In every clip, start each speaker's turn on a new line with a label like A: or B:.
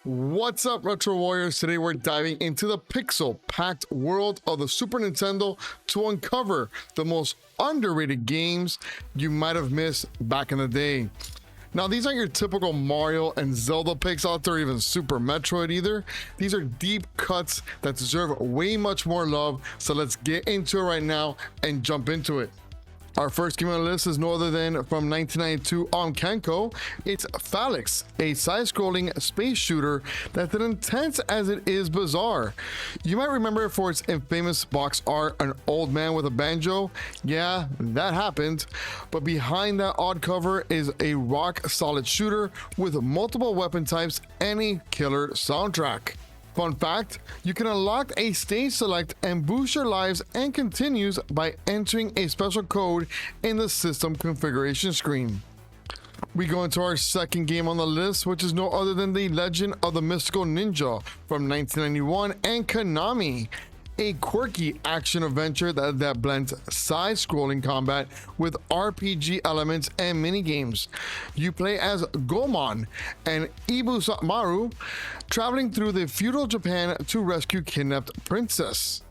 A: What's up, Retro Warriors? Today we're diving into the pixel-packed world of the Super Nintendo to uncover the most underrated games you might have missed back in the day. Now, these aren't your typical Mario and Zelda picks out there, even Super Metroid either. These are deep cuts that deserve way much more love, so let's get into it right now and jump into it. Our first game on the list is no other than from 1992 on Kenko. It's Phallix, a side-scrolling space shooter that's as intense as it is bizarre. You might remember it for its infamous box art, an old man with a banjo. Yeah, that happened. But behind that odd cover is a rock-solid shooter with multiple weapon types and a killer soundtrack. Fun fact, you can unlock a stage select and boost your lives and continues by entering a special code in the system configuration screen. We go into our second game on the list, which is no other than The Legend of the Mystical Ninja from 1991 and Konami. A quirky action adventure that blends side-scrolling combat with RPG elements and minigames. You play as Gomon and Ibusamaru, traveling through the feudal Japan to rescue kidnapped princess.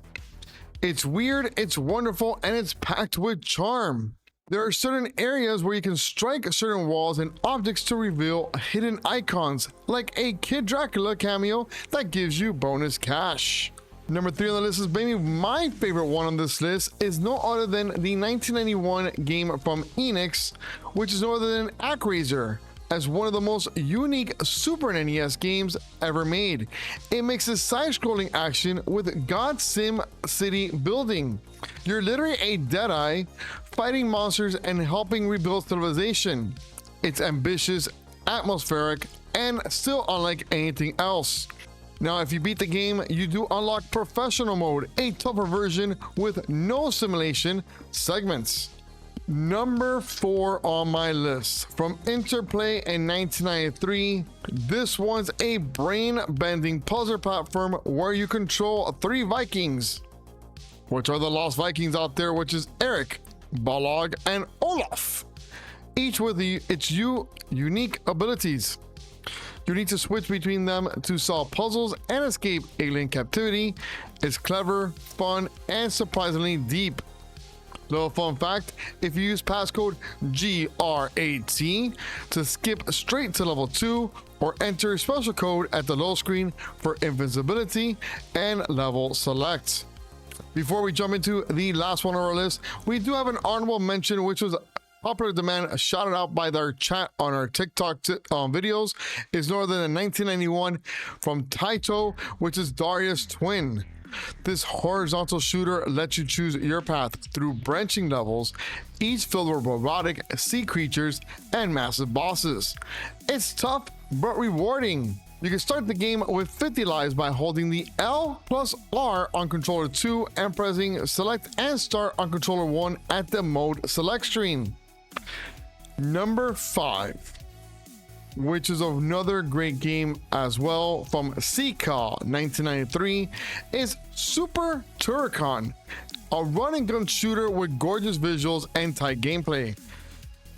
A: It's weird, it's wonderful, and it's packed with charm. There are certain areas where you can strike certain walls and objects to reveal hidden icons, like a Kid Dracula cameo that gives you bonus cash. Number 3 on the list is maybe my favorite one on this list is no other than the 1991 game from Enix, which is no other than Arazzer, as one of the most unique Super NES games ever made. It mixes side-scrolling action with God Sim City building. You're literally a Deadeye, fighting monsters and helping rebuild civilization. It's ambitious, atmospheric, and still unlike anything else. Now, if you beat the game, you do unlock Professional Mode, a tougher version with no simulation segments. Number 4 on my list, from Interplay in 1993, this one's a brain-bending puzzle platform where you control 3 Vikings, which are the lost Vikings out there, which is Eric, Balog, and Olaf, each with its unique abilities. You need to switch between them to solve puzzles and escape alien captivity. It's clever, fun, and surprisingly deep. Little fun fact, if you use passcode GRAT to skip straight to level 2 or enter special code at the low screen for invincibility and level select. Before we jump into the last one on our list, we do have an honorable mention, which was popular demand, shouted out by their chat on our TikTok videos, is no other than 1991 from Taito, which is Darius Twin. This horizontal shooter lets you choose your path through branching levels, each filled with robotic sea creatures and massive bosses. It's tough but rewarding. You can start the game with 50 lives by holding the L plus R on controller 2 and pressing select and start on controller 1 at the mode select screen. Number 5, which is another great game as well from Sika 1993, is Super Turrican, a run and gun shooter with gorgeous visuals and tight gameplay.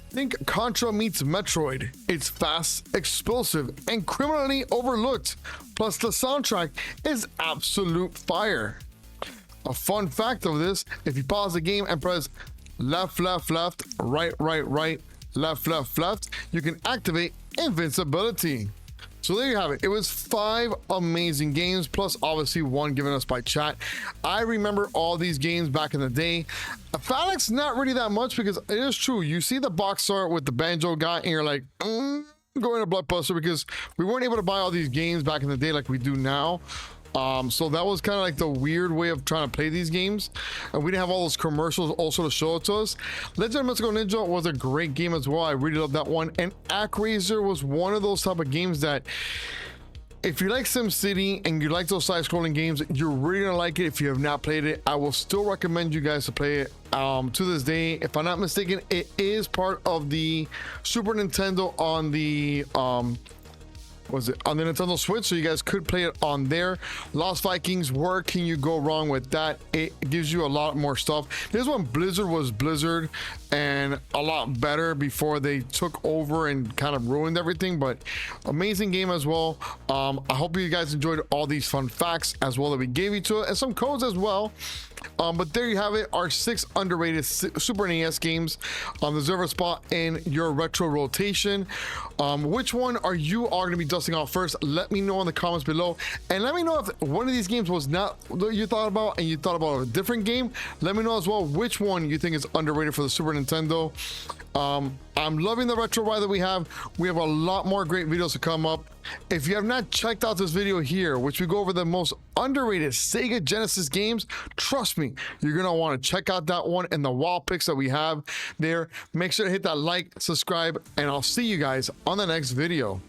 A: Think Contra meets Metroid. It's fast, explosive, and criminally overlooked. Plus, the soundtrack is absolute fire. A fun fact of this, if you pause the game and press left, left, left, right, right, right, left, left, left, you can activate invincibility. So there you have it. It was 5 amazing games, plus obviously 1 given us by chat. I remember all these games back in the day. Phallix, not really that much, because it is true. You see the box art with the banjo guy and you're like, going to Blockbuster, because we weren't able to buy all these games back in the day like we do now. So that was kind of like the weird way of trying to play these games, and we didn't have all those commercials also to show it to us. Legend of Mystical Ninja was a great game as well. I really love that one. And Arazzer was one of those type of games that, if you like SimCity and you like those side-scrolling games, you're really gonna like it. If you have not played it, I will still recommend you guys to play it. To this day, if I'm not mistaken, it is part of the Super Nintendo on the was it on the Nintendo Switch, so you guys could play it on there. Lost Vikings, where can you go wrong with that? It gives you a lot more stuff. This one, Blizzard was Blizzard and a lot better before they took over and kind of ruined everything, but amazing game as well. I hope you guys enjoyed all these fun facts as well that we gave you to it, and some codes as well. But there you have it, our 6 underrated Super NES games deserve a spot in your retro rotation. Which one are you all going to be dusting off first? Let me know in the comments below, and let me know if one of these games was not what you thought about and you thought about a different game. Let me know as well which one you think is underrated for the Super Nintendo. I'm loving the retro ride that we have. We have a lot more great videos to come up. If you have not checked out this video here, which we go over the most underrated Sega Genesis games, trust me, you're gonna want to check out that one and the wall picks that we have there. Make sure to hit that like, subscribe, and I'll see you guys on the next video.